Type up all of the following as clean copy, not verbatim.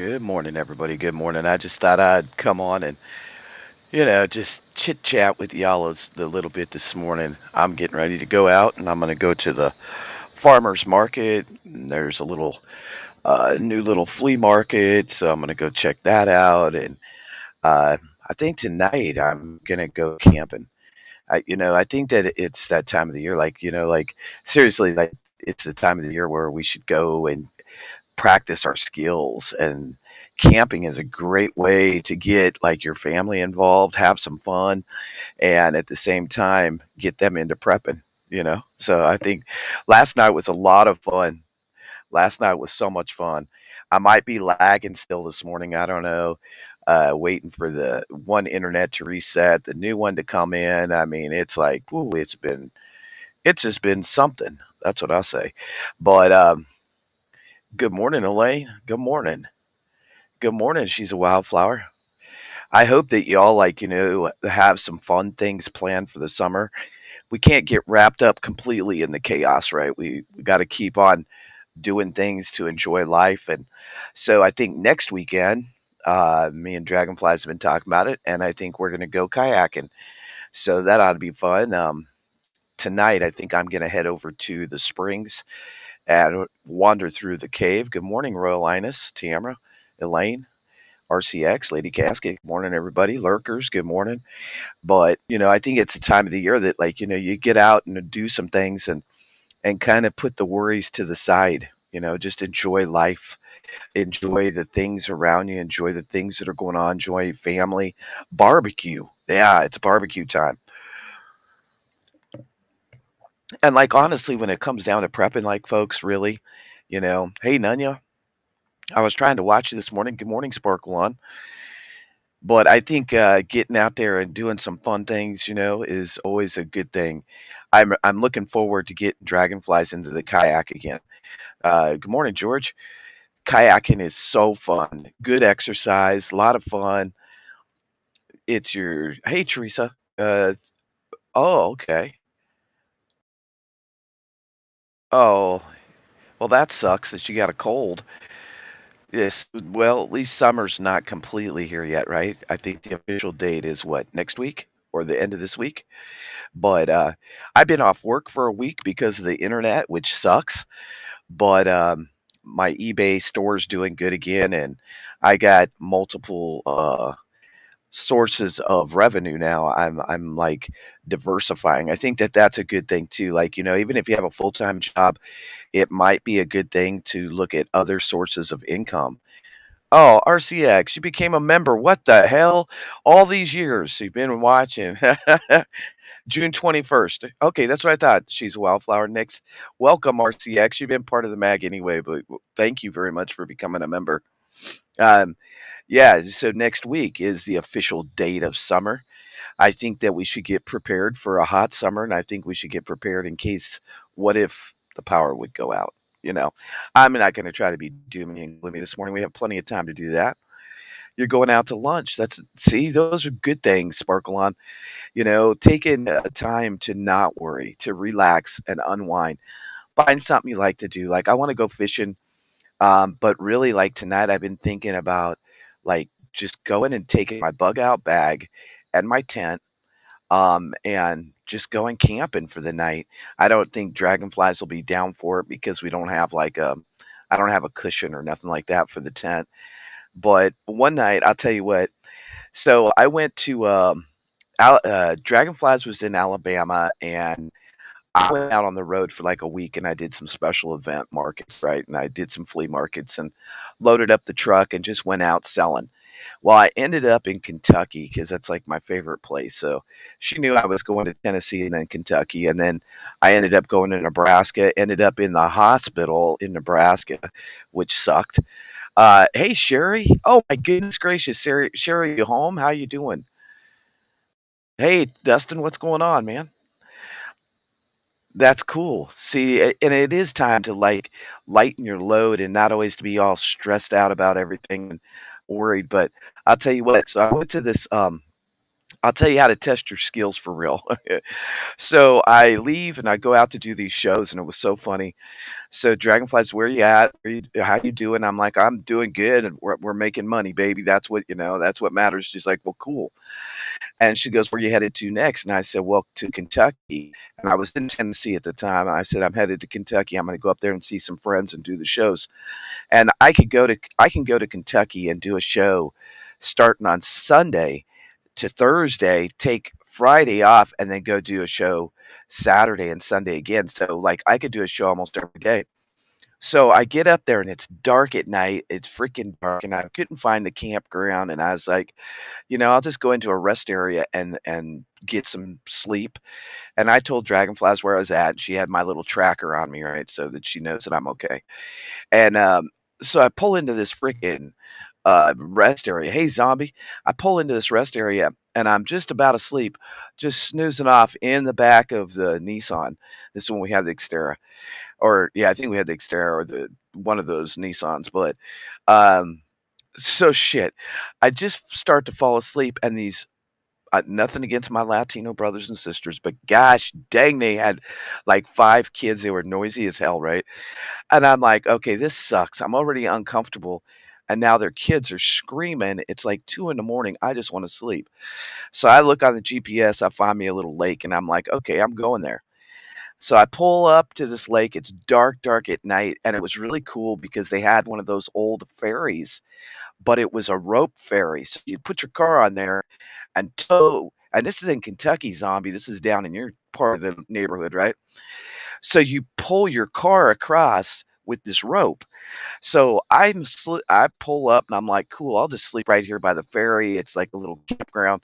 Good morning, everybody. Good morning. I just thought I'd come on and, just chit chat with y'all a little bit this morning. I'm getting ready to go out and I'm going to go to the farmer's market. And there's a new little flea market. So I'm going to go check that out. And I think tonight I'm going to go camping. I think that it's that time of the year, like seriously, like it's the time of the year where we should go and practice our skills, and camping is a great way to get like your family involved, have some fun, and at the same time get them into prepping. So I think last night was a lot of fun. Last night was so much fun. I might be lagging still this morning, I don't know. Waiting for the one internet to reset, the new one to come in. I mean, it's like, ooh, it's just been something. That's what I say. But good morning, Elaine. Good morning. Good morning. She's a wildflower. I hope that y'all have some fun things planned for the summer. We can't get wrapped up completely in the chaos, right? We got to keep on doing things to enjoy life, and so I think next weekend, me and Dragonflies have been talking about it, and I think we're gonna go kayaking. So that ought to be fun. Tonight, I think I'm gonna head over to the springs and wander through the cave. Good morning, Royal Linus, Tamara, Elaine. RCX, Lady Casket, good morning, everybody. Lurkers, good morning. But, I think it's the time of the year that, you get out and do some things and kind of put the worries to the side. Just enjoy life, enjoy the things around you, enjoy the things that are going on, enjoy family. Barbecue. Yeah, it's barbecue time. And, like, honestly, when it comes down to prepping, like, folks, really, hey, Nunya, I was trying to watch you this morning. Good morning, Sparkle On. But I think, getting out there and doing some fun things, is always a good thing. I'm looking forward to getting Dragonflies into the kayak again. Good morning, George. Kayaking is so fun. Good exercise, a lot of fun. It's your Hey, Teresa. Oh, okay. Oh, well, that sucks that you got a cold. Yes, well, at least summer's not completely here yet, right? I think the official date is what, next week or the end of this week? But I've been off work for a week because of the internet, which sucks. But my eBay store's doing good again, and I got multiple sources of revenue now. I'm like diversifying. I think that that's a good thing too. Like, even if you have a full-time job, it might be a good thing to look at other sources of income. Oh, RCX, you became a member. What the hell? All these years you've been watching. June 21st. Okay, that's what I thought. She's a wildflower. Next, welcome, RCX. You've been part of the mag anyway, but thank you very much for becoming a member. Um, yeah, so next week is the official date of summer. I think that we should get prepared for a hot summer, and I think we should get prepared in case what if the power would go out. I'm not going to try to be doomy and gloomy this morning. We have plenty of time to do that. You're going out to lunch. See, those are good things, Sparkle On. Taking time to not worry, to relax and unwind. Find something you like to do. Like, I want to go fishing, but really, like tonight, I've been thinking about like just going and taking my bug out bag and my tent, and just going camping for the night. I don't think Dragonflies will be down for it because we don't have I don't have a cushion or nothing like that for the tent. But one night, I'll tell you what. So I went to Dragonflies was in Alabama, and I went out on the road for like a week, and I did some special event markets, right? And I did some flea markets and loaded up the truck and just went out selling. Well, I ended up in Kentucky because that's like my favorite place. So she knew I was going to Tennessee and then Kentucky, and then I ended up going to Nebraska. Ended up in the hospital in Nebraska, which sucked. Hey, Sherry. Oh my goodness gracious, Sherry, you home? How you doing? Hey, Dustin, what's going on, man? That's cool. See, and it is time to like lighten your load and not always to be all stressed out about everything and worried. But I'll tell you what. So I went to this I'll tell you how to test your skills for real. So I leave and I go out to do these shows, and it was so funny. So Dragonflies, where you at? How you doing? I'm like, I'm doing good, and we're making money, baby. That's what That's what matters. She's like, well, cool. And she goes, where you headed to next? And I said, well, to Kentucky. And I was in Tennessee at the time. And I said, I'm headed to Kentucky. I'm going to go up there and see some friends and do the shows. And I can go to Kentucky and do a show starting on Sunday to Thursday, take Friday off, and then go do a show Saturday and Sunday again. So like I could do a show almost every day. So I get up there and it's dark at night. It's freaking dark, and I couldn't find the campground. And I was like, I'll just go into a rest area and get some sleep. And I told Dragonflies where I was at. And she had my little tracker on me, right, so that she knows that I'm okay. And so I pull into this freaking rest area. Hey, zombie! I pull into this rest area and I'm just about asleep, just snoozing off in the back of the Nissan. This is when we had the Xterra, or yeah, I think we had the Xterra or the one of those Nissans. But um, so shit, I just start to fall asleep, and these nothing against my Latino brothers and sisters, but gosh dang, they had like 5 kids. They were noisy as hell, right? And I'm like, okay, this sucks. I'm already uncomfortable. And now their kids are screaming. It's like 2 in the morning. I just want to sleep. So I look on the GPS. I find me a little lake, and I'm like, okay, I'm going there. So I pull up to this lake. It's dark, dark at night. And it was really cool because they had one of those old ferries, but it was a rope ferry. So you put your car on there and tow. And this is in Kentucky, zombie. This is down in your part of the neighborhood, right? So you pull your car across with this rope. So I pull up and I'm like, cool, I'll just sleep right here by the ferry. It's like a little campground.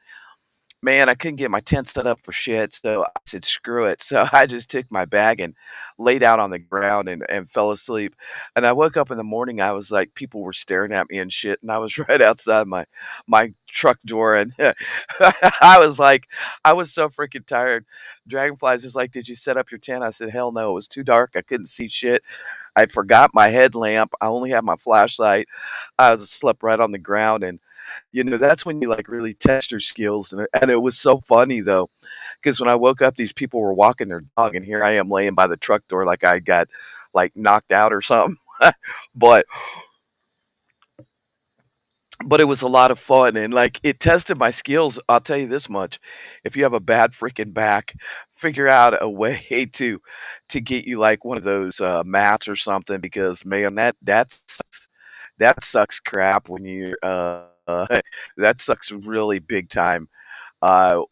Man, I couldn't get my tent set up for shit, so I said, screw it. So I just took my bag and laid out on the ground and fell asleep. And I woke up in the morning, I was like, people were staring at me and shit, and I was right outside my truck door, and I was like, I was so freaking tired. Dragonflies is like, did you set up your tent? I said, hell no, it was too dark. I couldn't see shit. I forgot my headlamp. I only had my flashlight. I was slept right on the ground, and that's when you like really test your skills. And it was so funny though, because when I woke up, these people were walking their dog, and here I am laying by the truck door like I got like knocked out or something. but but it was a lot of fun, and like it tested my skills. I'll tell you this much: if you have a bad freaking back, figure out a way to get you like one of those mats or something, because man, that sucks crap when you that sucks really big time uh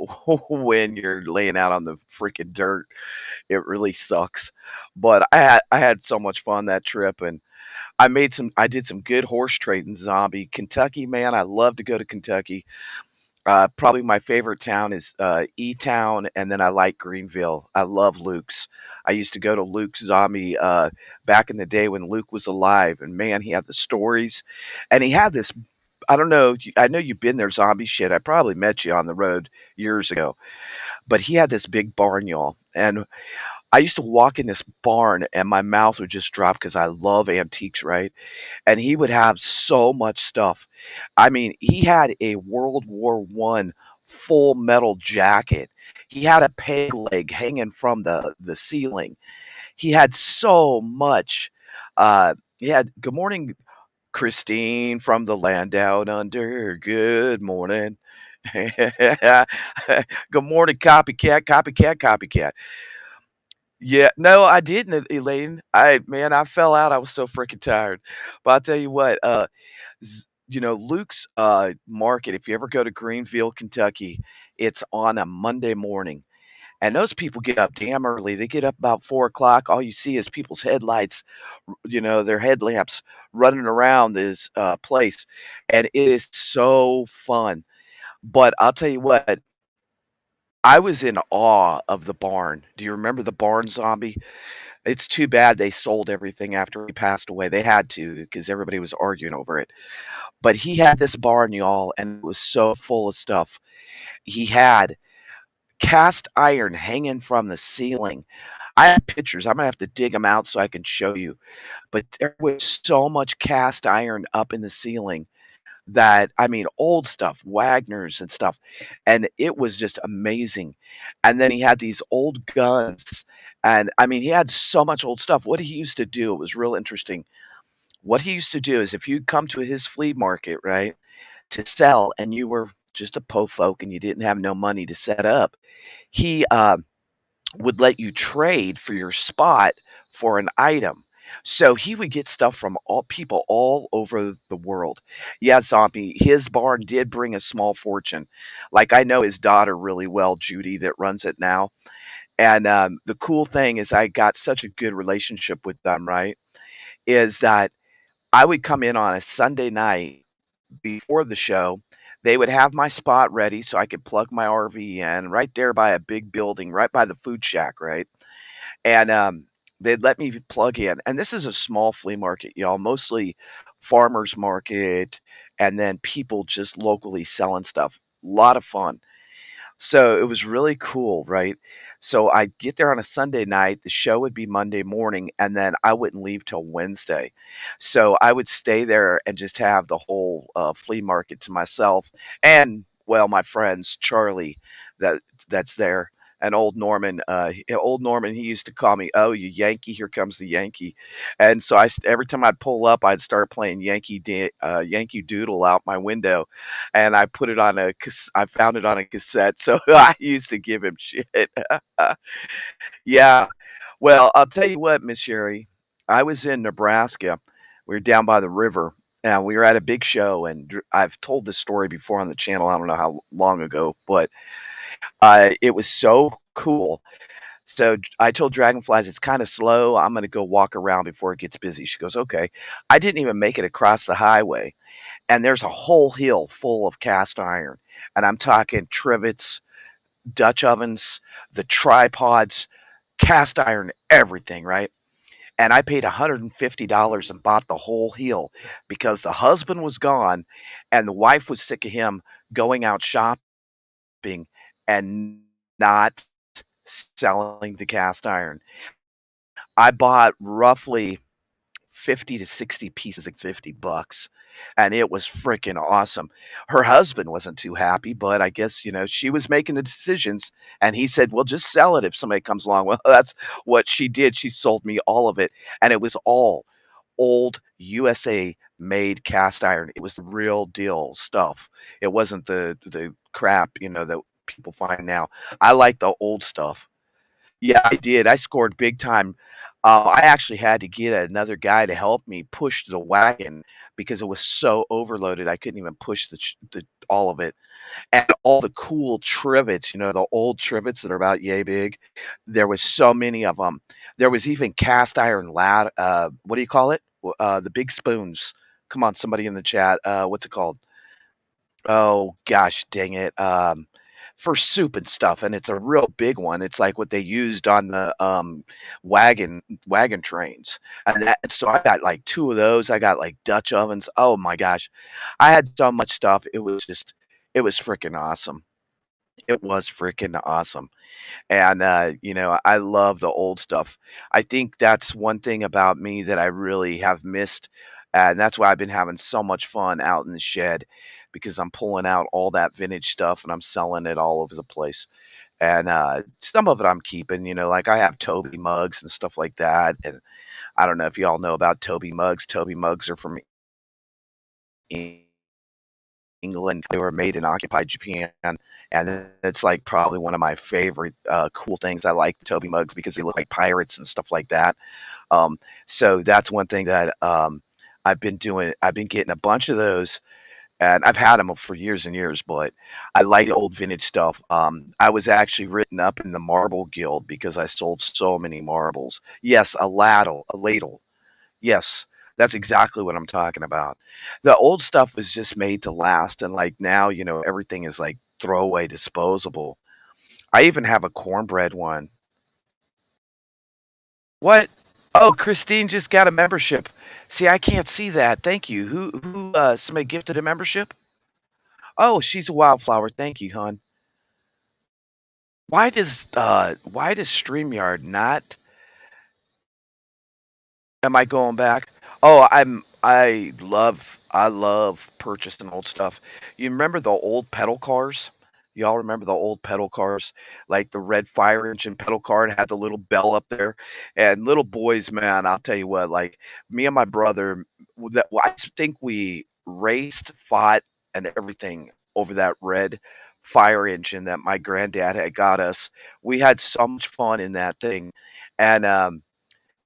when you're laying out on the freaking dirt. It really sucks. But I had so much fun that trip, and I did some good horse trading, zombie. Kentucky, man, I love to go to Kentucky. Probably my favorite town is E-Town, and then I like Greenville. I love Luke's. I used to go to Luke's, zombie, back in the day when Luke was alive, and man, he had the stories, and he had this. I don't know. I know you've been there, zombie shit. I probably met you on the road years ago, but he had this big barn, y'all, and I used to walk in this barn, and my mouth would just drop because I love antiques, right? And he would have so much stuff. I mean, he had a World War I full metal jacket. He had a peg leg hanging from the ceiling. He had so much. He had good morning, Christine from the land down under. Good morning. Good morning, copycat, copycat, copycat. Yeah, no, I didn't, Elaine. I fell out. I was so freaking tired. But I'll tell you what, Luke's Market, if you ever go to Greenville, Kentucky, it's on a Monday morning. And those people get up damn early. They get up about 4 o'clock. All you see is people's headlights, their headlamps running around this place. And it is so fun. But I'll tell you what, I was in awe of the barn. Do you remember the barn, zombie? It's too bad they sold everything after he passed away. They had to because everybody was arguing over it. But he had this barn, y'all, and it was so full of stuff. He had cast iron hanging from the ceiling. I have pictures. I'm gonna have to dig them out so I can show you. But there was so much cast iron up in the ceiling. that, I mean, old stuff, Wagner's and stuff, and it was just amazing. And then he had these old guns, and I mean, he had so much old stuff. What he used to do, it was real interesting. What he used to do is if you'd come to his flea market, right, to sell, and you were just a po folk and you didn't have no money to set up, he would let you trade for your spot for an item. So he would get stuff from all people all over the world. Yeah, Zombie, his barn did bring a small fortune. Like I know his daughter really well, Judy, that runs it now. And the cool thing is I got such a good relationship with them, right? Is that I would come in on a Sunday night before the show. They would have my spot ready so I could plug my RV in right there by a big building, right by the food shack, right? And they'd let me plug in. And this is a small flea market, y'all, mostly farmers market, and then people just locally selling stuff. A lot of fun. So it was really cool, right? So I'd get there on a Sunday night, the show would be Monday morning, and then I wouldn't leave till Wednesday. So I would stay there and just have the whole flea market to myself and, well, my friends, Charlie, that that's there. And old Norman, he used to call me, "Oh, you Yankee, here comes the Yankee," and so every time I'd pull up, I'd start playing Yankee Doodle out my window, and I found it on a cassette, so I used to give him shit. Yeah. Well, I'll tell you what, Miss Sherry, I was in Nebraska. We were down by the river, and we were at a big show, and I've told this story before on the channel. I don't know how long ago, but it was so cool. So I told Dragonflies it's kind of slow. I'm gonna go walk around before it gets busy. She goes, okay. I didn't even make it across the highway, and there's a whole hill full of cast iron, and I'm talking trivets, Dutch ovens, the tripods, cast iron, everything, right? And I paid $150 and bought the whole hill because the husband was gone and the wife was sick of him going out shopping and not selling the cast iron. I bought roughly 50 to 60 pieces at $50, and it was freaking awesome. Her husband wasn't too happy, but I guess, she was making the decisions, and he said, "Well, just sell it if somebody comes along." Well, that's what she did. She sold me all of it, and it was all old USA made cast iron. It was the real deal stuff. It wasn't the crap, that people find now. I like the old stuff. Yeah, I did. I scored big time. I actually had to get another guy to help me push the wagon because it was so overloaded. I couldn't even push the all of it. And all the cool trivets, the old trivets that are about yay big. There was so many of them. There was even cast iron what do you call it? The big spoons. Come on, somebody in the chat. What's it called? Oh gosh, dang it. For soup and stuff, and it's a real big one. It's like what they used on the wagon trains. And so I got like two of those. I got like Dutch ovens. Oh my gosh. I had so much stuff. It was freaking awesome. It was freaking awesome. And I love the old stuff. I think that's one thing about me that I really have missed, and that's why I've been having so much fun out in the shed because I'm pulling out all that vintage stuff and I'm selling it all over the place. And some of it I'm keeping, like I have Toby mugs and stuff like that. And I don't know if you all know about Toby mugs. Toby mugs are from England. They were made in occupied Japan, and it's like probably one of my favorite cool things. I like the Toby mugs because they look like pirates and stuff like that. Um, so that's one thing that I've been doing. I've been getting a bunch of those, and I've had them for years and years. But I like old vintage stuff. I was actually written up in the Marble Guild because I sold so many marbles. Yes, a ladle. Yes, that's exactly what I'm talking about. The old stuff was just made to last, and like now, everything is like throwaway, disposable. I even have a cornbread one. What? Oh, Christine just got a membership. See, I can't see that. Thank you. Who somebody gifted a membership? Oh, she's a wildflower. Thank you, hon. Why does StreamYard not am I going back? Oh, I love I love purchasing old stuff. You remember the old pedal cars? Y'all remember the old pedal cars? Like the red fire engine pedal car and had the little bell up there. And little boys, man, I'll tell you what, like me and my brother, I think we raced, fought, and everything over that red fire engine that my granddad had got us. We had so much fun in that thing. And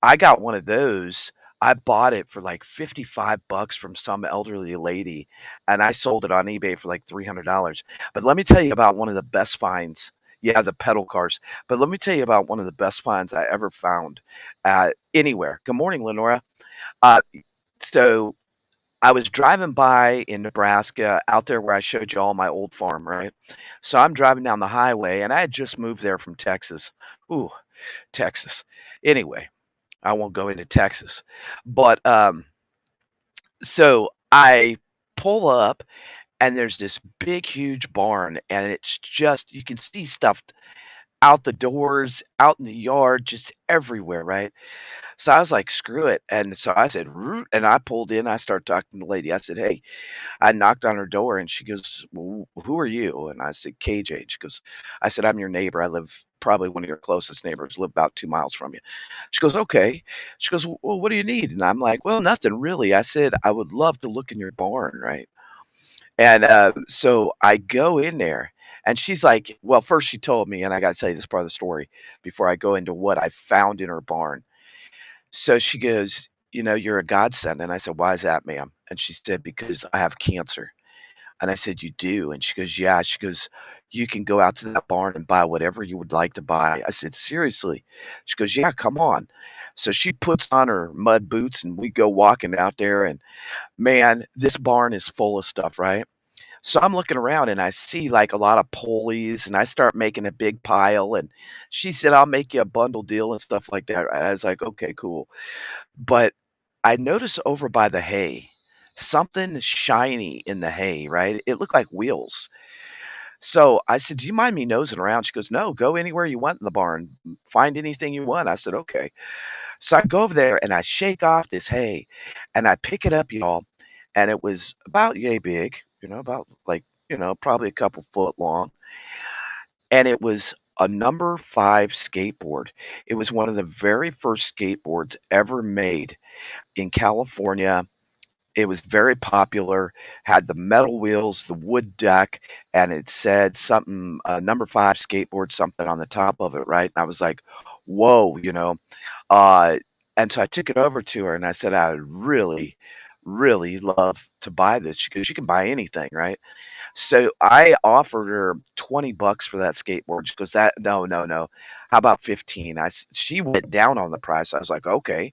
I got one of those. I bought it for like 55 bucks from some elderly lady, and I sold it on eBay for like $300. But let me tell you about one of the best finds. Yeah, the pedal cars. But let me tell you about one of the best finds I ever found anywhere. Good morning, Lenora. Uh, so I was driving by in Nebraska, out there where I showed you all my old farm, right? So I'm driving down the highway, and I had just moved there from Texas. Ooh, Texas. Anyway, I won't go into Texas. But so I pull up and there's this big huge barn and it's just you can see stuff out the doors, out in the yard, just everywhere, right? So I was like, screw it. And so I said, root, and I pulled in. I started talking to the lady. I said, hey, I knocked on her door and she goes, well, who are you? And I said, KJ. And she goes, I said, I'm your neighbor. I live probably one of your closest neighbors, live about 2 miles from you. She goes, okay. She goes, well, what do you need? And I'm like, well, nothing really. I said, I would love to look in your barn, right? And so I go in there and she's like, well, first she told me, and I got to tell you this part of the story before I go into what I found in her barn. So she goes, you're a godsend. And I said, why is that, ma'am? And she said, because I have cancer. And I said, "You do?" And she goes, "Yeah." She goes, "You can go out to that barn and buy whatever you would like to buy." I said, "Seriously?" She goes, "Yeah, come on." So she puts on her mud boots and we go walking out there and man, this barn is full of stuff, right? So I'm looking around and I see like a lot of pulleys and I start making a big pile and she said, "I'll make you a bundle deal," and stuff like that. I was like, "Okay, cool." But I noticed over by the hay, something shiny in the hay, right? It looked like wheels. So I said, "Do you mind me nosing around?" She goes, "No, go anywhere you want in the barn. Find anything you want." I said, "Okay." So I go over there and I shake off this hay and I pick it up, y'all, and it was about yay big, about like, probably a couple foot long. And it was a number five skateboard. It was one of the very first skateboards ever made in California. It was very popular, had the metal wheels, the wood deck, and it said something, number 5 skateboard, something on the top of it, right? And I was like, "Whoa," Uh, and so I took it over to her and I said, "I would really, really love to buy this." She goes, "You can buy anything, right?" So I offered her 20 bucks for that skateboard. She goes, "That no, no, no. How about 15?" She went down on the price. I was like, "Okay."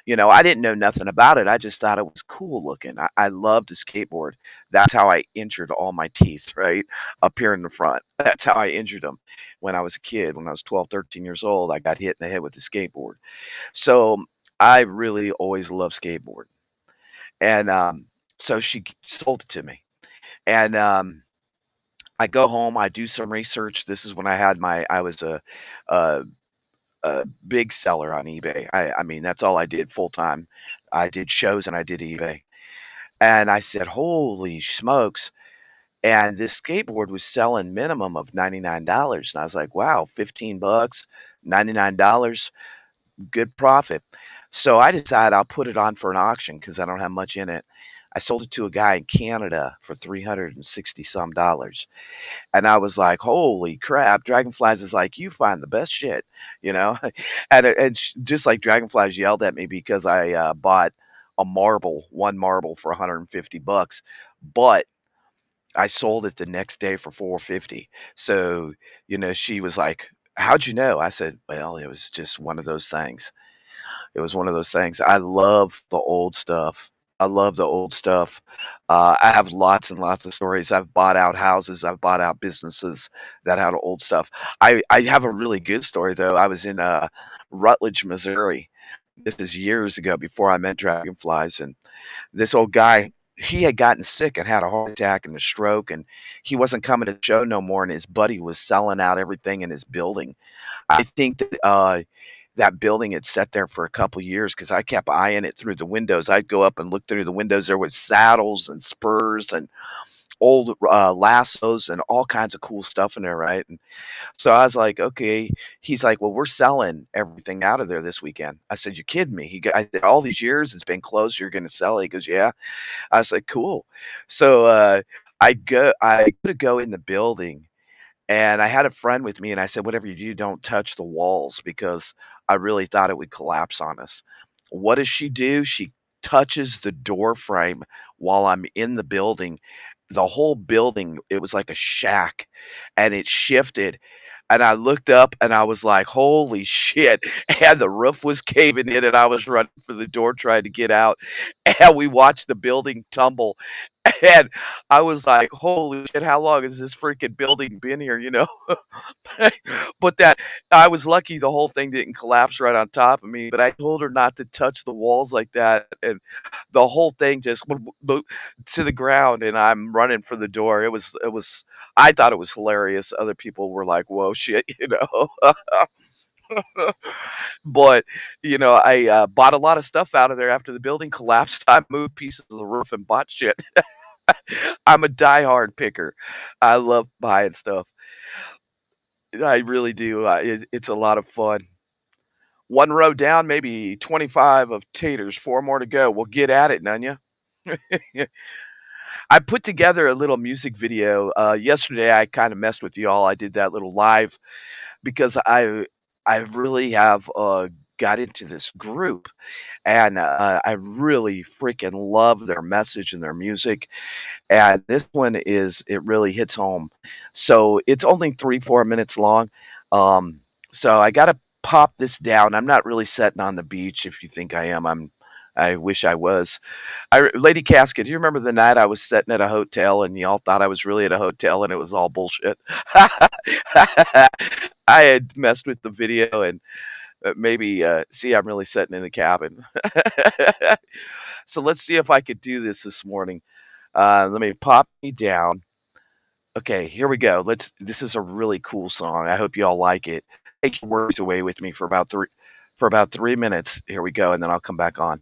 I didn't know nothing about it. I just thought it was cool looking. I loved the skateboard. That's how I injured all my teeth, right? Up here in the front. That's how I injured them when I was a kid. When I was 12, 13 years old, I got hit in the head with a skateboard. So I really always loved skateboard. And so she sold it to me. And I go home, I do some research. This is when I was a a big seller on eBay. I mean, that's all I did full time. I did shows and I did eBay. And I said, "Holy smokes." And this skateboard was selling minimum of $99. And I was like, wow, 15 bucks, $99, good profit. So I decided I'll put it on for an auction because I don't have much in it. I sold it to a guy in Canada for 360 some dollars. And I was like, "Holy crap!" Dragonflies is like, "You find the best shit," you know. And just like Dragonflies yelled at me because I bought one marble for 150 bucks, but I sold it the next day for 450. So she was like, "How'd you know?" I said, "Well, it was just one of those things." It was one of those things. I love the old stuff. I love the old stuff. I have lots and lots of stories. I've bought out houses. I've bought out businesses that had old stuff. I have a really good story though. I was in Rutledge, Missouri. This is years ago before I met Dragonflies, and this old guy, he had gotten sick and had a heart attack and a stroke, and he wasn't coming to the show no more. And his buddy was selling out everything in his building. I think that that building had sat there for a couple years because I kept eyeing it through the windows. I'd go up and look through the windows. There was saddles and spurs and old lassos and all kinds of cool stuff in there, right? And so I was like, okay. He's like, well, we're selling everything out of there this weekend. I said, you're kidding me. I said, all these years it's been closed. You're going to sell it? He goes, yeah. I was like, cool. So I go in the building, and I had a friend with me, and I said, whatever you do, don't touch the walls because I really thought it would collapse on us. What does she do? She touches the door frame while I'm in the building. The whole building, it was like a shack, and it shifted. And I looked up and I was like, holy shit. And the roof was caving in, and I was running for the door trying to get out. And we watched the building tumble. And I was like, holy shit, how long has this freaking building been here, you know? But that I was lucky the whole thing didn't collapse right on top of me, but I told her not to touch the walls like that, and the whole thing just to the ground, and I'm running for the door. It was I thought it was hilarious. Other people were like, "Whoa, shit," you know. But I bought a lot of stuff out of there after the building collapsed. I moved pieces of the roof and bought shit. I'm a diehard picker. I love buying stuff. I really do. It's a lot of fun. One row down, maybe 25 of taters, four more to go. We'll get at it, Nunya. I put together a little music video. Yesterday, I kind of messed with y'all. I did that little live because I really have got into this group, and I really freaking love their message and their music. And this one it really hits home. So it's only 3-4 minutes long. Um, so I got to pop this down. I'm not really sitting on the beach. If you think I am, I wish I was. Lady Casket, do you remember the night I was sitting at a hotel and y'all thought I was really at a hotel and it was all bullshit? I had messed with the video and maybe see, I'm really sitting in the cabin. So let's see if I could do this morning. Let me pop me down. Okay, here we go. This is a really cool song. I hope you all like it. Take your worries away with me for about 3 minutes. Here we go, and then I'll come back on.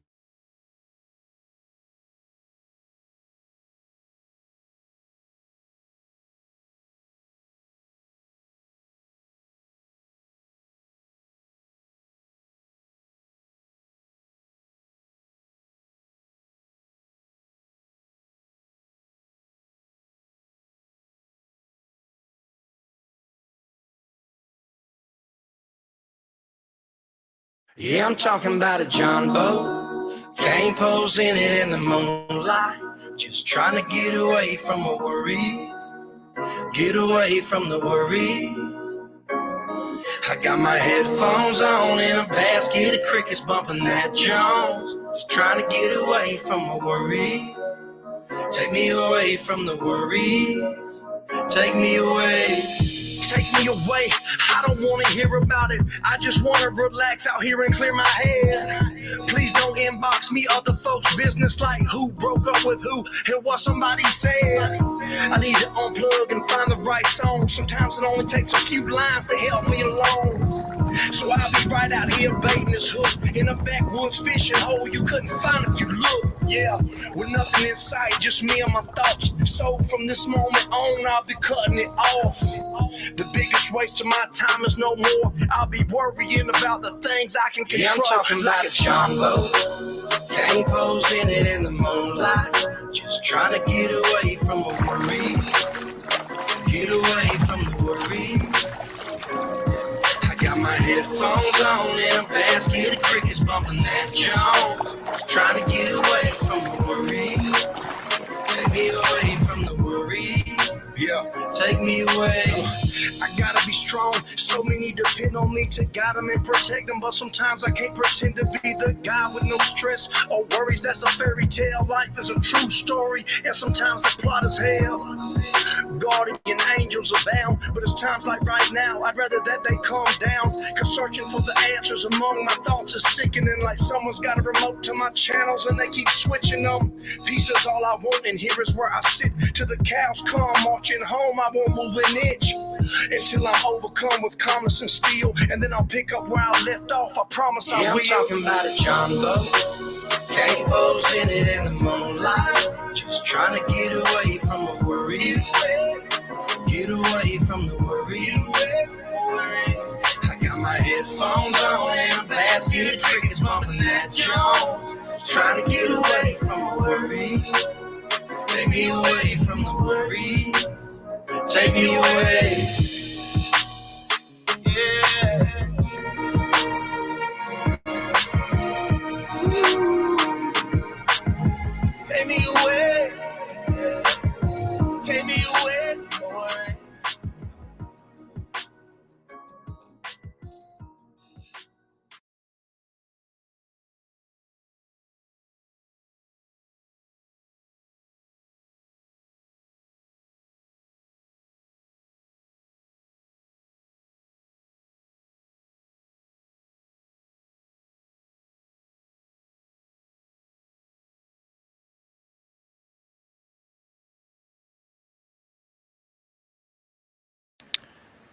Yeah, I'm talking about a John Boat. Can't pose in it in the moonlight. Just trying to get away from my worries. Get away from the worries. I got my headphones on in a basket of crickets bumping that Jones. Just trying to get away from my worries. Take me away from the worries. Take me away. Take me away, I don't wanna hear about it. I just wanna relax out here and clear my head. Please don't inbox me other folks' business like who broke up with who and what somebody said. I need to unplug and find the right song. Sometimes it only takes a few lines to help me along. So I'll be right out here baiting this hook in a backwoods fishing hole you couldn't find if you look. Yeah, with nothing in sight, just me and my thoughts. So from this moment on, I'll be cutting it off. The biggest waste of my time is no more. I'll be worrying about the things I can control. Yeah, I'm talking like a John Boat. Can't pose in it in the moonlight. Just trying to get away from the worries. Get away from the worries. I got my headphones on in a basket of crickets bumping that Jones. Trying to get away from the worries. Take me away from the worries. Yeah, take me away. I gotta be strong, so many depend on me to guide them and protect them. But sometimes I can't pretend to be the guy with no stress or worries. That's a fairy tale. Life is a true story, and sometimes the plot is hell. Guardian angels problems abound. But it's times like right now, I'd rather that they calm down. Cause searching for the answers among my thoughts is sickening. Like someone's got a remote to my channels and they keep switching them. Peace is all I want, and here is where I sit. Till the cows come marching home, I won't move an inch until I'm overcome with calmness and steel. And then I'll pick up where I left off. I promise I will. I'm talking about a jumbo. Can't pose in it in the moonlight. Just trying to get away from the worries. Get away from the worries. I got my headphones on and a basket of crickets bumping that Jones. Trying to get away from the worries. Take me away from the worries. Take me away. Yeah. Take me away. Take me away.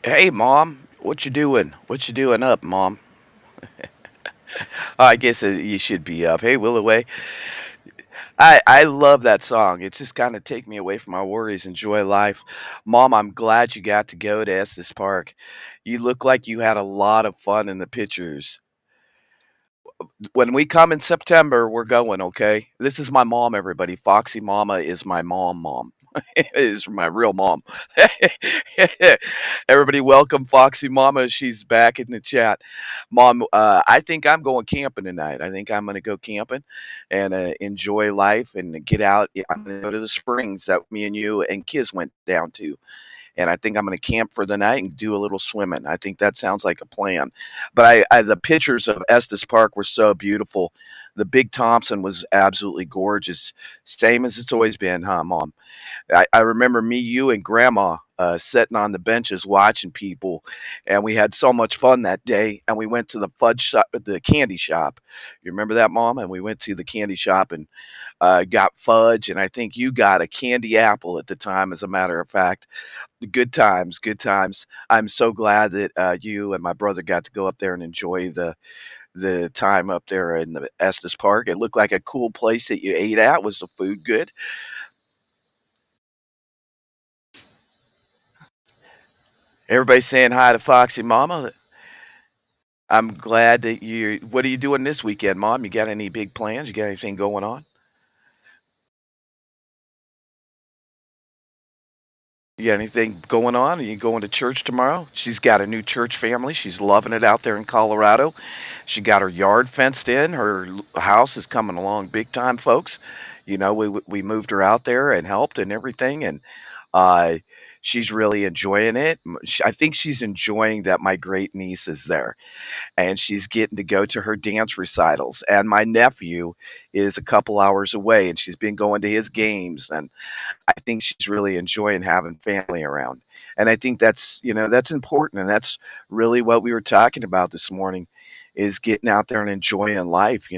Hey, Mom, what you doing? What you doing up, Mom? I guess you should be up. Hey, Willoway. I love that song. It just kind of take me away from my worries, enjoy life. Mom, I'm glad you got to go to Estes Park. You look like you had a lot of fun in the pictures. When we come in September, we're going, okay? This is my mom, everybody. Foxy Mama is my mom. Is my real mom. Everybody, welcome Foxy Mama. She's back in the chat. Mom, I think I'm going camping tonight. I think I'm going to go camping and enjoy life and get out. Yeah, I'm going to go to the springs that me and you and Kiz went down to, and I think I'm going to camp for the night and do a little swimming. I think that sounds like a plan. But the pictures of Estes Park were so beautiful. The Big Thompson was absolutely gorgeous, same as it's always been, huh, Mom? I remember me, you, and Grandma sitting on the benches watching people, and we had so much fun that day. And we went to the fudge shop, the candy shop. You remember that, Mom? And we went to the candy shop and got fudge, and I think you got a candy apple at the time, as a matter of fact. Good times, good times. I'm so glad that you and my brother got to go up there and enjoy the time up there in the Estes Park. It looked like a cool place that you ate at. Was the food good? Everybody's saying hi to Foxy Mama. I'm glad that you. What are you doing this weekend, Mom? You got any big plans? You got anything going on? You got anything going on? Are you going to church tomorrow? She's got a new church family. She's loving it out there in Colorado. She got her yard fenced in. Her house is coming along big time, folks. You know, we moved her out there and helped and everything, and uh, she's really enjoying it. I think she's enjoying that my great niece is there, and she's getting to go to her dance recitals. And my nephew is a couple hours away, and she's been going to his games, and I think she's really enjoying having family around. And I think that's, that's important. And that's really what we were talking about this morning is getting out there and enjoying life.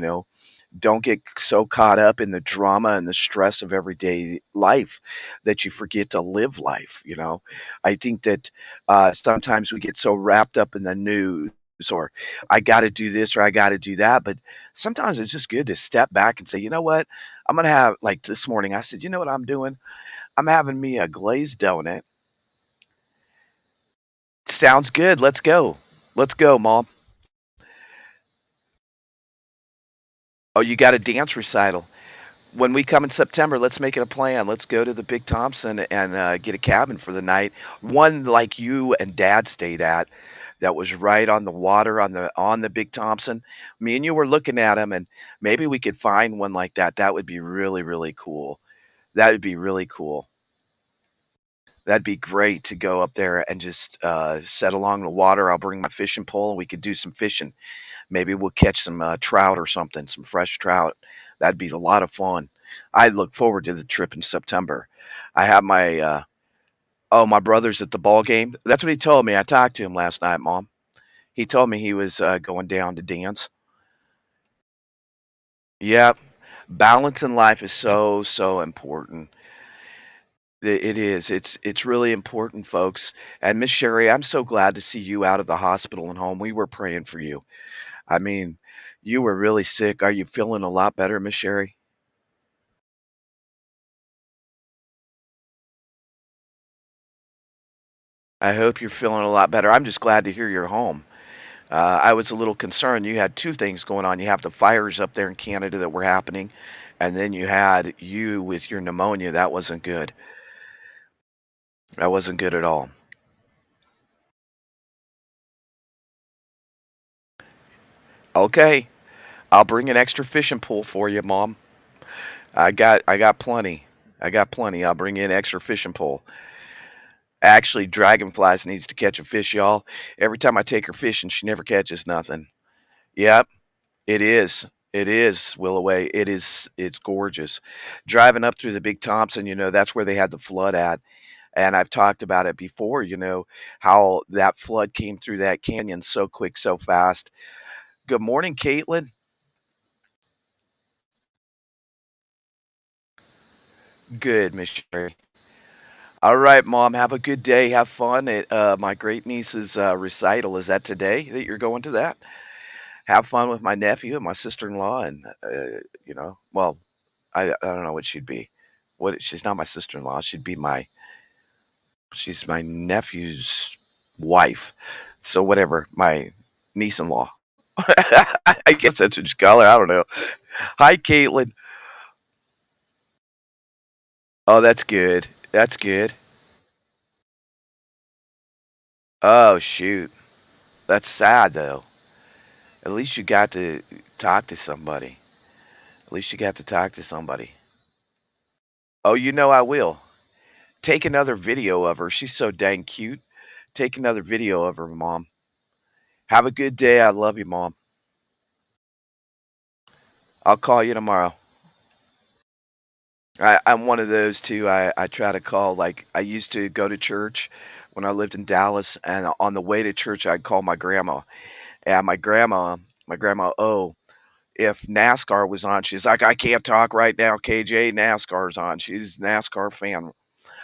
Don't get so caught up in the drama and the stress of everyday life that you forget to live life. I think that sometimes we get so wrapped up in the news, or I got to do this or I got to do that. But sometimes it's just good to step back and say, you know what? I'm going to have, like this morning, I said, you know what I'm doing? I'm having me a glazed donut. Sounds good. Let's go. Let's go, Mom. Oh, you got a dance recital. When we come in September, let's make it a plan. Let's go to the Big Thompson and get a cabin for the night. One like you and Dad stayed at, that was right on the water on the Big Thompson. Me and you were looking at them, and maybe we could find one like that. That would be really, really cool. That would be really cool. That'd be great to go up there and just set along the water. I'll bring my fishing pole and we could do some fishing. Maybe we'll catch some trout or something, some fresh trout. That'd be a lot of fun. I look forward to the trip in September. I have my Oh, my brother's at the ball game? That's what he told me. I talked to him last night, Mom. He told me he was, going down to dance. Yep. Balance in life is so, so important. It is. It's really important, folks. And Miss Sherry, I'm so glad to see you out of the hospital and home. We were praying for you. I mean, you were really sick. Are you feeling a lot better, Miss Sherry? I hope you're feeling a lot better. I'm just glad to hear you're home. I was a little concerned. You had two things going on. You have the fires up there in Canada that were happening, and then you had you with your pneumonia. That wasn't good. That wasn't good at all. Okay, I'll bring an extra fishing pole for you, Mom. I got plenty. I got plenty. I'll bring in extra fishing pole. Actually, Dragonflies needs to catch a fish, y'all. Every time I take her fishing, she never catches nothing. Yep, it is. It is, Willoway. It is. It's gorgeous. Driving up through the Big Thompson, that's where they had the flood at. And I've talked about it before, how that flood came through that canyon so quick, so fast. Good morning, Caitlin. Good, Miss Sherry. All right, Mom. Have a good day. Have fun at my great niece's recital. Is that today that you're going to that? Have fun with my nephew and my sister-in-law, and well, I don't know what she'd be. What she's not my sister-in-law. She's my nephew's wife. So whatever, my niece-in-law. I guess that's what you call her. I don't know. Hi, Caitlin. Oh, that's good. That's good. Oh, shoot. That's sad, though. At least you got to talk to somebody. At least you got to talk to somebody. Oh, I will. Take another video of her. She's so dang cute. Take another video of her, Mom. Have a good day. I love you, Mom. I'll call you tomorrow. I'm one of those too. I try to call, like, I used to go to church when I lived in Dallas, and on the way to church, I'd call my grandma. And my grandma, oh, if NASCAR was on, she's like, I can't talk right now, KJ. NASCAR's on. She's a NASCAR fan.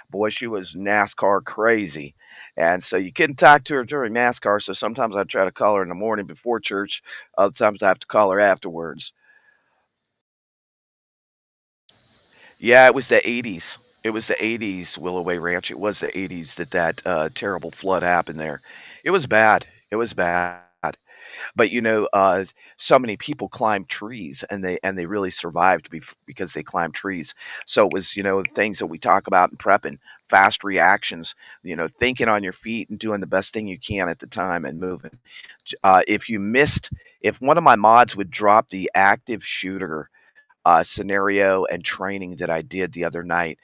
Boy, she was NASCAR crazy. And so you couldn't talk to her during NASCAR. So sometimes I'd try to call her in the morning before church. Other times I have to call her afterwards. Yeah, it was the 80s. It was the 80s, Willoway Ranch. It was the 80s that terrible flood happened there. It was bad. It was bad. But so many people climbed trees, and they really survived because they climbed trees. So it was, things that we talk about in prepping, fast reactions, thinking on your feet and doing the best thing you can at the time and moving. If one of my mods would drop the active shooter scenario and training that I did the other night,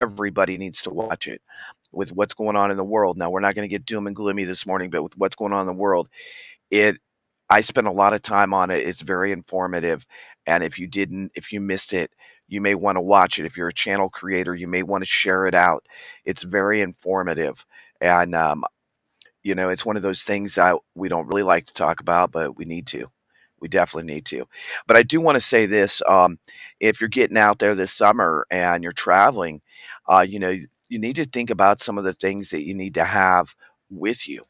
everybody needs to watch it with what's going on in the world. Now, we're not going to get doom and gloomy this morning, but with what's going on in the world, it I spent a lot of time on it. It's very informative, and if you missed it, you may want to watch it. If you're a channel creator, you may want to share it out. It's very informative, and it's one of those things that we don't really like to talk about, but we need to. We definitely need to. But I do want to say this: if you're getting out there this summer and you're traveling, you need to think about some of the things that you need to have with you,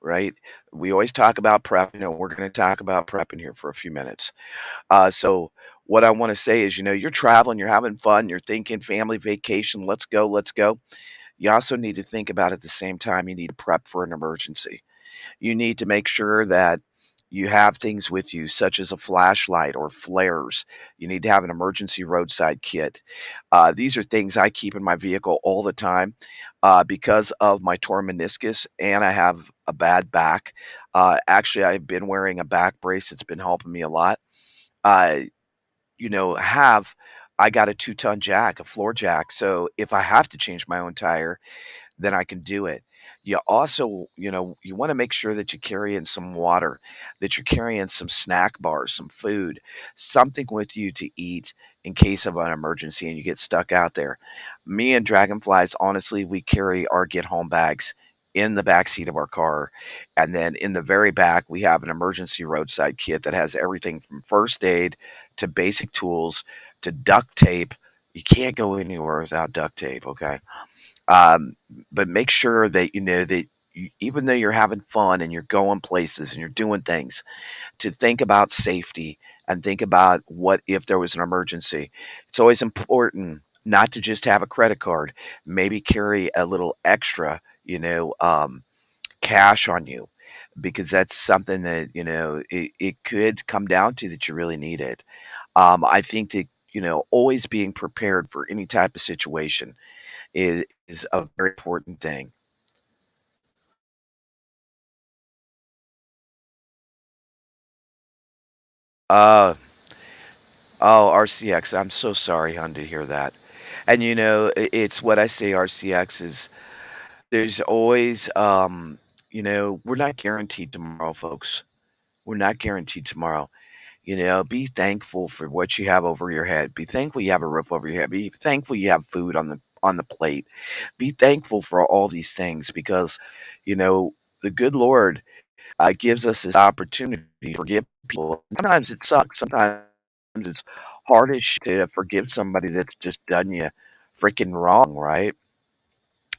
right? We always talk about prep. We're going to talk about prepping here for a few minutes. So what I want to say is, you're traveling, you're having fun, you're thinking family vacation, let's go, let's go. You also need to think about at the same time, you need to prep for an emergency. You need to make sure that you have things with you, such as a flashlight or flares. You need to have an emergency roadside kit. These are things I keep in my vehicle all the time because of my torn meniscus and I have a bad back. Actually, I've been wearing a back brace. It's been helping me a lot. Uh, have I got a 2-ton jack, a floor jack. So if I have to change my own tire, then I can do it. You also, you want to make sure that you carry in some water, that you're carrying some snack bars, some food, something with you to eat in case of an emergency and you get stuck out there. Me and Dragonflies, honestly, we carry our get home bags in the back seat of our car. And then in the very back, we have an emergency roadside kit that has everything from first aid to basic tools to duct tape. You can't go anywhere without duct tape, okay? Um, but make sure that you know that even though you're having fun and you're going places and you're doing things, to think about safety and think about what if there was an emergency. It's always important not to just have a credit card, maybe carry a little extra, cash on you because that's something that, it could come down to that you really need it. I think that, always being prepared for any type of situation is a very important thing. Uh, oh, RCX, I'm so sorry, hon, to hear that. And it's what I say, RCX is there's always, we're not guaranteed tomorrow, folks. We're not guaranteed tomorrow. Be thankful for what you have over your head. Be thankful you have a roof over your head. Be thankful you have food on the plate. Be thankful for all these things because, you know, the good Lord gives us this opportunity to forgive people. Sometimes it sucks. Sometimes it's hard as shit to forgive somebody that's just done you freaking wrong, right?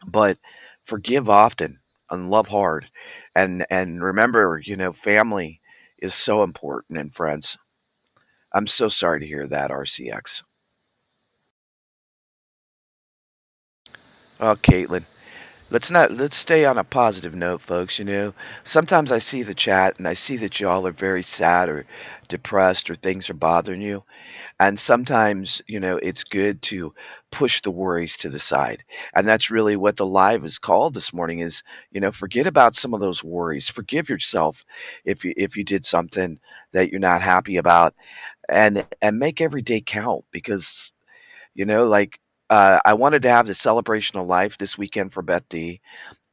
But forgive often and love hard, and remember, family is so important and friends. I'm so sorry to hear that, RCX. Oh, Caitlin, let's stay on a positive note, folks. Sometimes I see the chat and I see that y'all are very sad or depressed or things are bothering you. And sometimes, it's good to push the worries to the side. And that's really what the live is called this morning is, forget about some of those worries. Forgive yourself if you did something that you're not happy about and make every day count because, like I wanted to have the celebration of life this weekend for Beth D.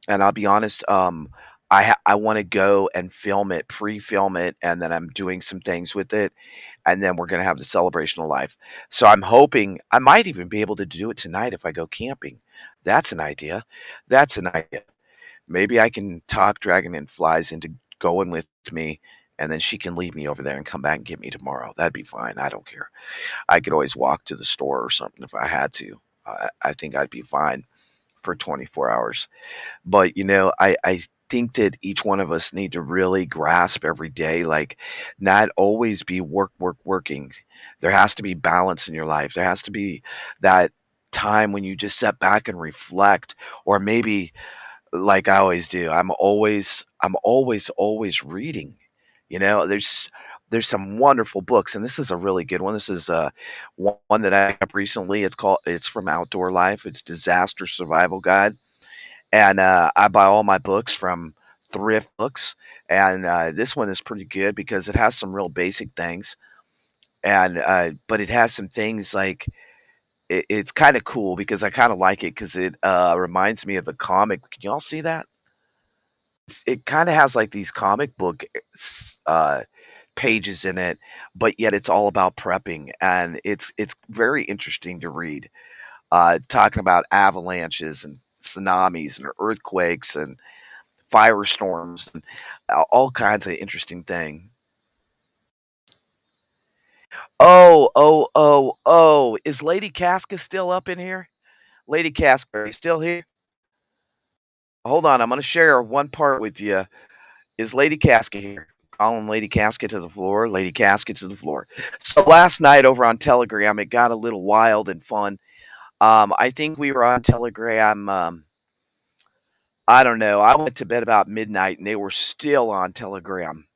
And I'll be honest, I want to go and film it, pre-film it, and then I'm doing some things with it and then we're going to have the celebration of life. So I'm hoping I might even be able to do it tonight if I go camping. That's an idea. That's an idea. Maybe I can talk Dragon and Flies into going with me, and then she can leave me over there and come back and get me tomorrow. That'd be fine. I don't care. I could always walk to the store or something if I had to. I think I'd be fine for 24 hours. But I think that each one of us need to really grasp every day, like not always be working. There has to be balance in your life. There has to be that time when you just sit back and reflect, or maybe like I always do. I'm always reading. There's some wonderful books, and this is a really good one. This is one that I got recently. It's from Outdoor Life. It's Disaster Survival Guide and I buy all my books from thrift books. And this one is pretty good because it has some real basic things, and but it has some things like it's kind of cool because I kind of like it because it reminds me of the comic. Can y'all see that? It kind of has like these comic book pages in it, but yet it's all about prepping, and it's very interesting to read. Talking about avalanches and tsunamis and earthquakes and firestorms and all kinds of interesting thing. Oh, is Lady Casca still up in here? Lady Casca, are you still here? Hold on, I'm gonna share one part with you. Is Lady Casca here? Calling Lady Casca to the floor. Lady Casca to the floor. So last night over on Telegram, it got a little wild and fun. I think we were on Telegram. I don't know. I went to bed about midnight, and they were still on Telegram.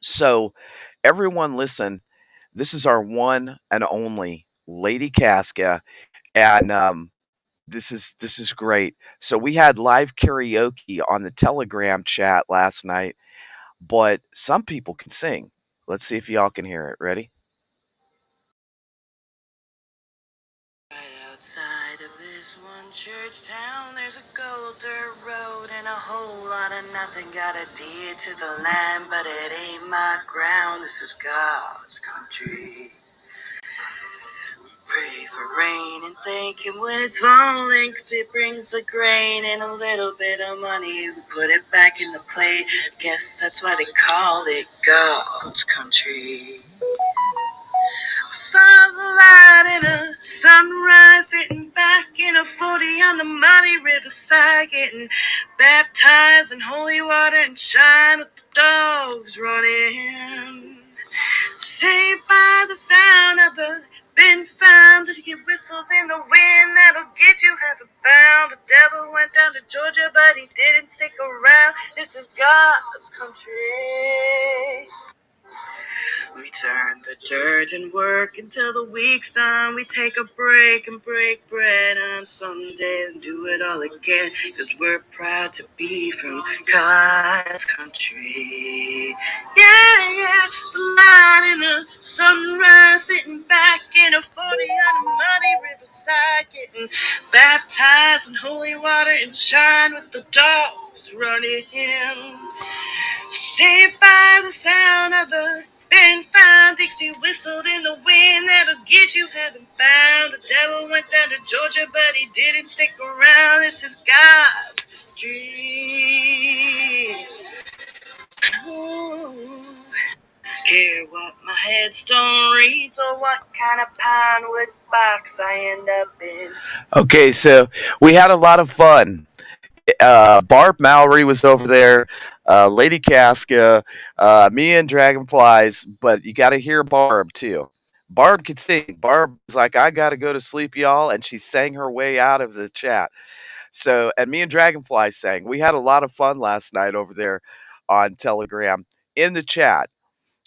So everyone, listen. This is our one and only Lady Casca, and this is great. So we had live karaoke on the Telegram chat last night, but some people can sing. Let's see if y'all can hear it. Ready? Right outside of this one church town, there's a ghost dirt road and a whole lot of nothing. Got a deed to the land, but it ain't my ground. This is God's country. Pray for rain and thank Him when it's falling, 'cause it brings the grain and a little bit of money. We put it back in the plate. Guess that's why they call it God's country. Sunlight and a sunrise, sitting back in a 40 on the muddy riverside, getting baptized in holy water and shine with the dogs running. Saved by the sound of the been found. Just get whistles in the wind that'll get you heaven bound. The devil went down to Georgia, but he didn't stick around. This is God's country. We turn the dirt and work until the week's done. We take a break and break bread on Sunday and do it all again. 'Cause we're proud to be from God's country. Yeah, yeah, the light in the sunrise, sitting back in a 40 on a muddy riverside, getting baptized in holy water and shine with the dogs running in. Saved by the sound of the been found. Dixie whistled in the wind that'll get you heaven bound. The devil went down to Georgia, but he didn't stick around. This is God's dream. Ooh. Care what my headstone reads or what kind of pine wood box I end up in. Okay, so we had a lot of fun. Barb Mallory was over there, Lady Casca, me and Dragonflies, but you got to hear Barb too. Barb could sing. Barb was like, I got to go to sleep, y'all. And she sang her way out of the chat. So, and me and Dragonfly sang. We had a lot of fun last night over there on Telegram in the chat.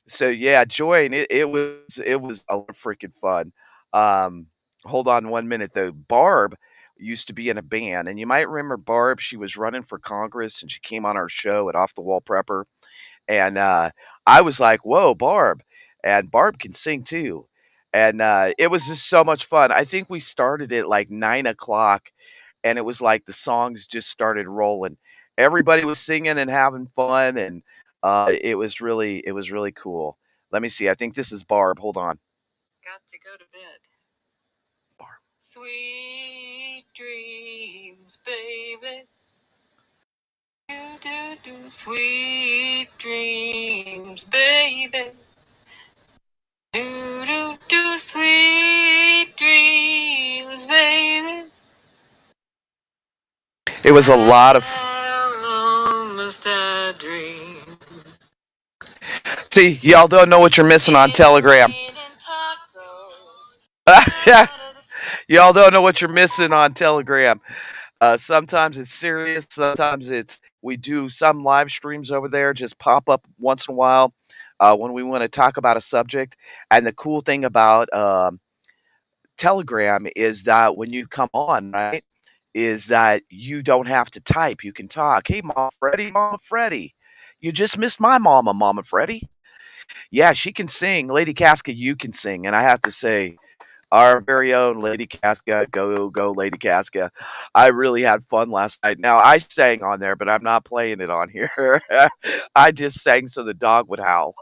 So yeah, join it was a lot of freaking fun. Um, hold on 1 minute though. Barb used to be in a band, and you might remember Barb. She was running for Congress, and she came on our show at Off the Wall Prepper, and I was like, "Whoa, Barb!" And Barb can sing too, and it was just so much fun. I think we started at like 9 o'clock, and it was like the songs just started rolling. Everybody was singing and having fun, and it was really cool. Let me see. I think this is Barb. Hold on. Got to go to bed. Barb. Sweet dreams, baby. Do sweet dreams, baby. Do sweet dreams, baby. It was a lot of. How long must I dream? See, y'all don't know what you're missing on Telegram. Y'all don't know what you're missing on Telegram. Sometimes it's serious. Sometimes it's we do some live streams over there. Just pop up once in a while when we want to talk about a subject. And the cool thing about Telegram is that when you come on, right, is that you don't have to type. You can talk. Hey, Mama Freddie. You just missed my Mama Freddie. Yeah, she can sing. Lady Casca, you can sing. And I have to say, our very own Lady Casca, go, Lady Casca. I really had fun last night. Now, I sang on there, but I'm not playing it on here. I just sang so the dog would howl.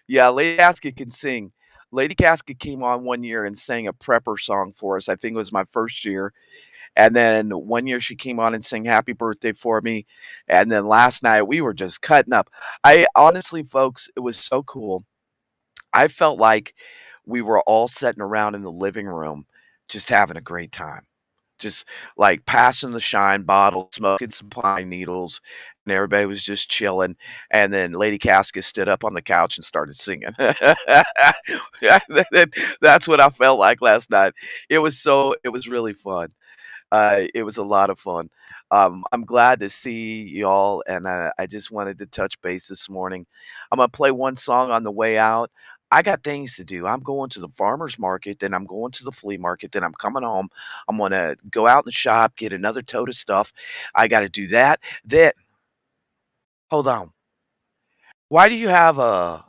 Yeah, Lady Casca can sing. Lady Casca came on 1 year and sang a prepper song for us. I think it was my first year. And then 1 year she came on and sang Happy Birthday for me. And then last night we were just cutting up. I honestly, folks, it was so cool. I felt like we were all sitting around in the living room just having a great time. Just like passing the shine bottle, smoking some pine needles, and everybody was just chilling. And then Lady Casca stood up on the couch and started singing. That's what I felt like last night. It was really fun. It was a lot of fun. I'm glad to see y'all, and I just wanted to touch base this morning. I'm gonna play one song on the way out. I got things to do. I'm going to the farmers market, then I'm going to the flea market, then I'm coming home. I'm gonna go out in the shop, get another tote of stuff. I got to do that. Then hold on. Why do you have a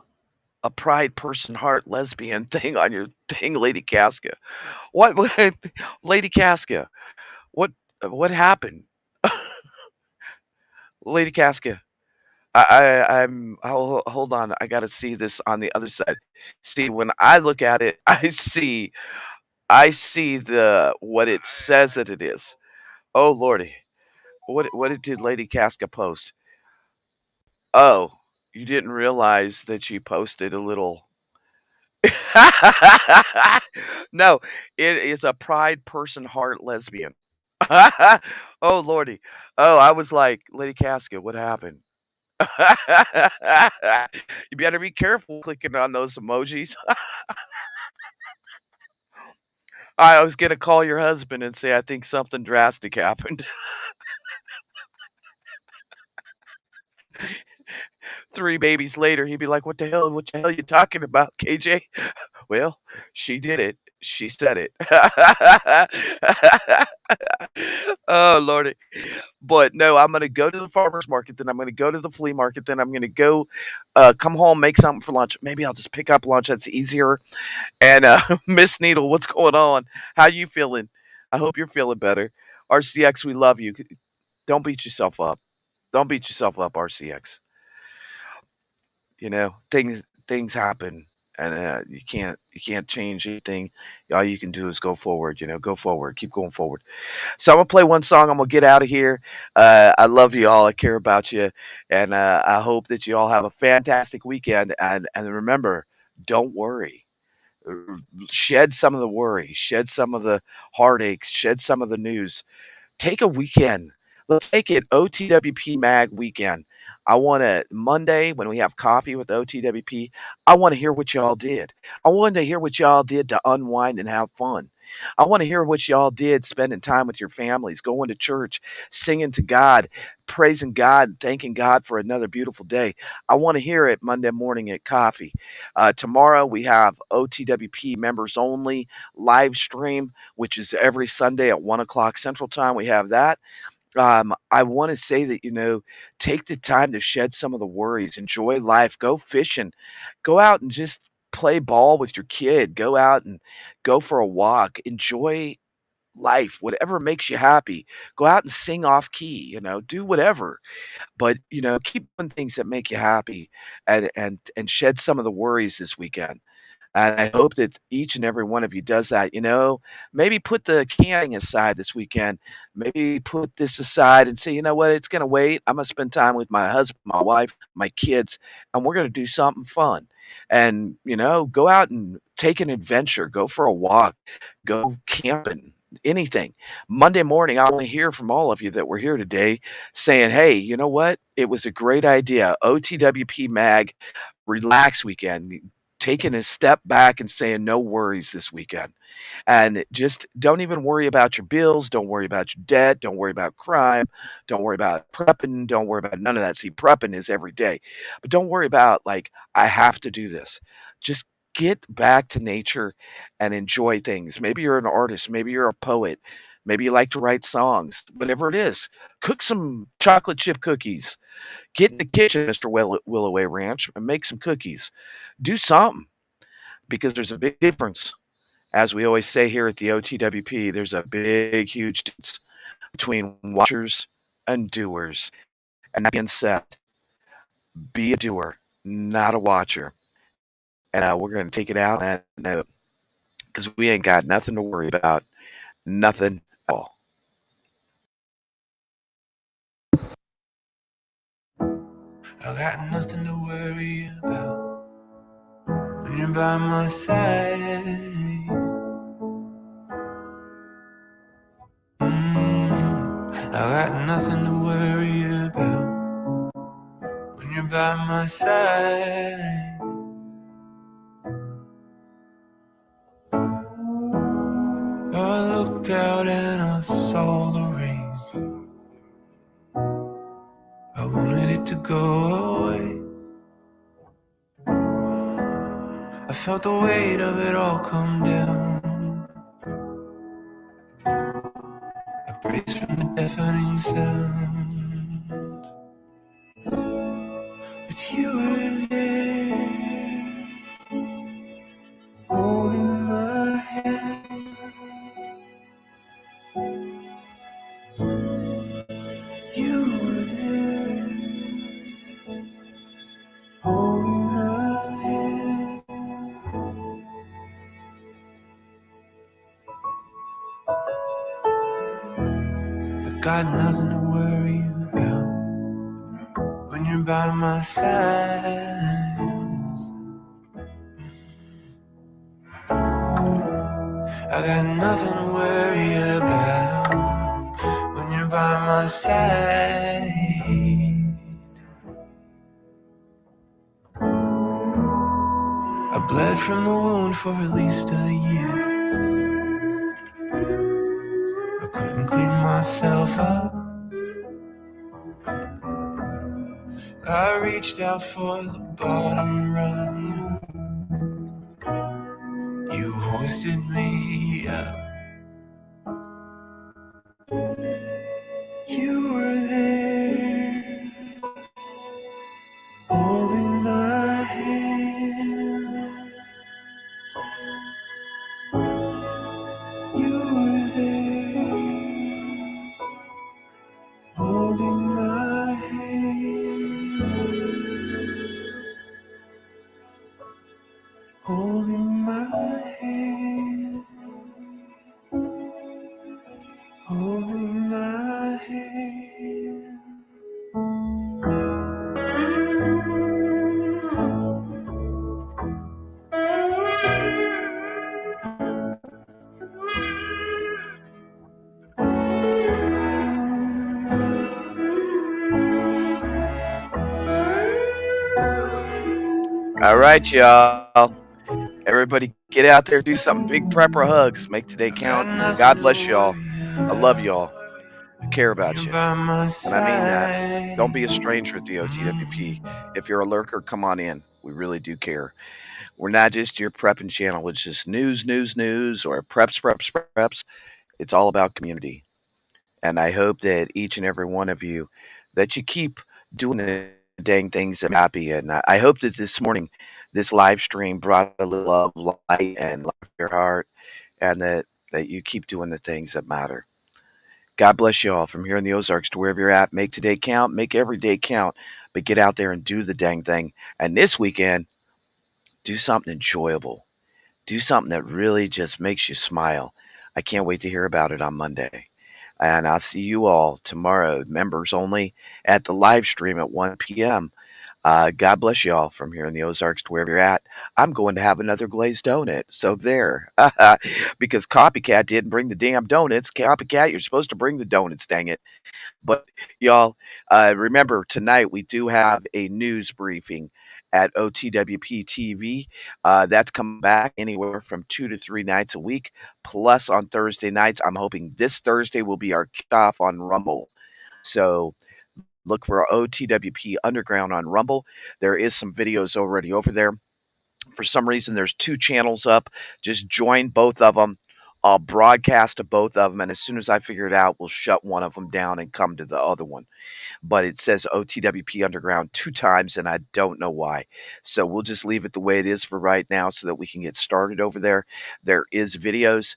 pride person heart lesbian thing on your thing, Lady Casca? What, Lady Casca? What what happened? Lady Casca, hold on. I got to see this on the other side. See, when I look at it, I see the what it says that it is. Oh lordy, what did Lady Casca post? Oh, you didn't realize that she posted a little. No, it is a pride person heart lesbian. Oh lordy. Oh, I was like, Lady Casca, what happened? You better be careful clicking on those emojis. I was gonna call your husband and say I think something drastic happened. 3 babies later, he'd be like, "What the hell? What the hell you talking about, KJ?" Well, she did it. She said it. Oh lordy. But no, I'm gonna go to the farmer's market, then I'm gonna go to the flea market, then I'm gonna go, come home, make something for lunch. Maybe I'll just pick up lunch. That's easier. And Miss Needle, what's going on? How you feeling? I hope you're feeling better. RCX, we love you. Don't beat yourself up. Don't beat yourself up, RCX. You know, things happen, and you can't change anything. All you can do is go forward. Go forward. Keep going forward. So I'm gonna play one song. I'm gonna get out of here. I love you all. I care about you, and I hope that you all have a fantastic weekend. And remember, don't worry. Shed some of the worry. Shed some of the heartaches. Shed some of the news. Take a weekend. Let's take it OTWP Mag weekend. I want to Monday when we have coffee with OTWP. I want to hear what y'all did. I want to hear what y'all did to unwind and have fun. I want to hear what y'all did spending time with your families, going to church, singing to God, praising God, thanking God for another beautiful day. I want to hear it Monday morning at coffee. Tomorrow we have OTWP members only live stream, which is every Sunday at 1 o'clock Central Time. We have that. I want to say that, take the time to shed some of the worries, enjoy life, go fishing, go out and just play ball with your kid, go out and go for a walk, enjoy life, whatever makes you happy. Go out and sing off key, do whatever. But, keep doing things that make you happy and shed some of the worries this weekend. And I hope that each and every one of you does that. Maybe put the canning aside this weekend. Maybe put this aside and say, you know what, it's going to wait. I'm going to spend time with my husband, my wife, my kids, and we're going to do something fun. And, go out and take an adventure, go for a walk, go camping, anything. Monday morning, I want to hear from all of you that were here today saying, hey, you know what? It was a great idea. OTWP Mag relax weekend, taking a step back and saying no worries this weekend. And just don't even worry about your bills. Don't worry about your debt. Don't worry about crime. Don't worry about prepping. Don't worry about none of that. See, prepping is every day. But don't worry about, like, I have to do this. Just get back to nature and enjoy things. Maybe you're an artist. Maybe you're a poet. Maybe you like to write songs. Whatever it is, cook some chocolate chip cookies. Get in the kitchen, Mr. Willoway Ranch, and make some cookies. Do something, because there's a big difference. As we always say here at the OTWP, there's a big, huge difference between watchers and doers. And that being said, be a doer, not a watcher. And we're going to take it out on that note, because we ain't got nothing to worry about. Nothing at all. I got nothing to worry about when you're by my side. I got nothing to worry about when you're by my side. I looked out and I saw the rain. I wanted it to go away. I felt the weight of it all come down. I braced from the deafening sound. But you were there, holding my hand. got nothing to worry about when you're by my side. I got nothing to worry about when you're by my side. I bled from the wound for at least a year. I couldn't clean myself up. I reached out for the bottom rung. You hoisted me up. You were there, holding my hand. You were there, holding my hand. Holding my hand. Holding my hand. All right, y'all. Everybody get out there, do something. Big prepper hugs. Make today I got count. nothing God to bless y'all. worry I love about y'all. I care when about you're you. by my And I mean that. side. Don't be a stranger at the OTWP. If you're a lurker, come on in. We really do care. We're not just your prepping channel, which is news, or preps. It's all about community. And I hope that each and every one of you, that you keep doing the dang things that make you happy. And I hope that this morning, this live stream brought a little love, light, and love to your heart, and that you keep doing the things that matter. God bless you all from here in the Ozarks to wherever you're at. Make today count, make every day count, but get out there and do the dang thing. And this weekend, do something enjoyable. Do something that really just makes you smile. I can't wait to hear about it on Monday. And I'll see you all tomorrow, members only, at the live stream at 1 p.m. God bless you all from here in the Ozarks to wherever you're at. I'm going to have another glazed donut. So there. Because Copycat didn't bring the damn donuts. Copycat, you're supposed to bring the donuts, dang it. But y'all, remember tonight we do have a news briefing at OTWP TV. That's coming back anywhere from 2 to 3 nights a week. Plus on Thursday nights, I'm hoping this Thursday will be our kickoff on Rumble. So look for OTWP Underground on Rumble. There is some videos already over there. For some reason, there's two channels up. Just join both of them. I'll broadcast to both of them, and as soon as I figure it out, we'll shut one of them down and come to the other one. But it says OTWP Underground two times, and I don't know why. So we'll just leave it the way it is for right now so that we can get started over there. There is videos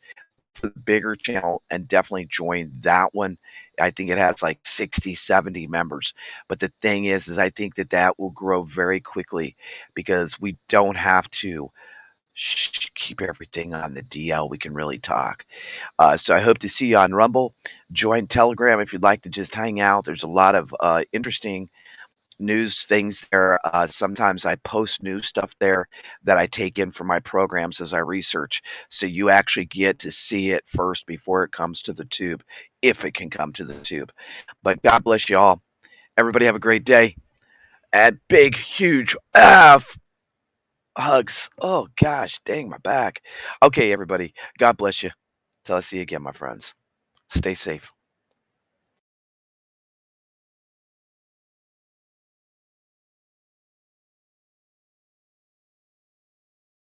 for the bigger channel, and definitely join that one. I think it has like 60, 70 members. But the thing is I think that will grow very quickly because we don't have to keep everything on the DL. We can really talk. So I hope to see you on Rumble. Join Telegram if you'd like to just hang out. There's a lot of interesting news things there. Sometimes I post new stuff there that I take in for my programs as I research. So you actually get to see it first before it comes to the tube, if it can come to the tube. But God bless you all. Everybody have a great day. And big, huge hugs. Oh, gosh, dang my back. Okay, everybody. God bless you. Till I see you again, my friends. Stay safe.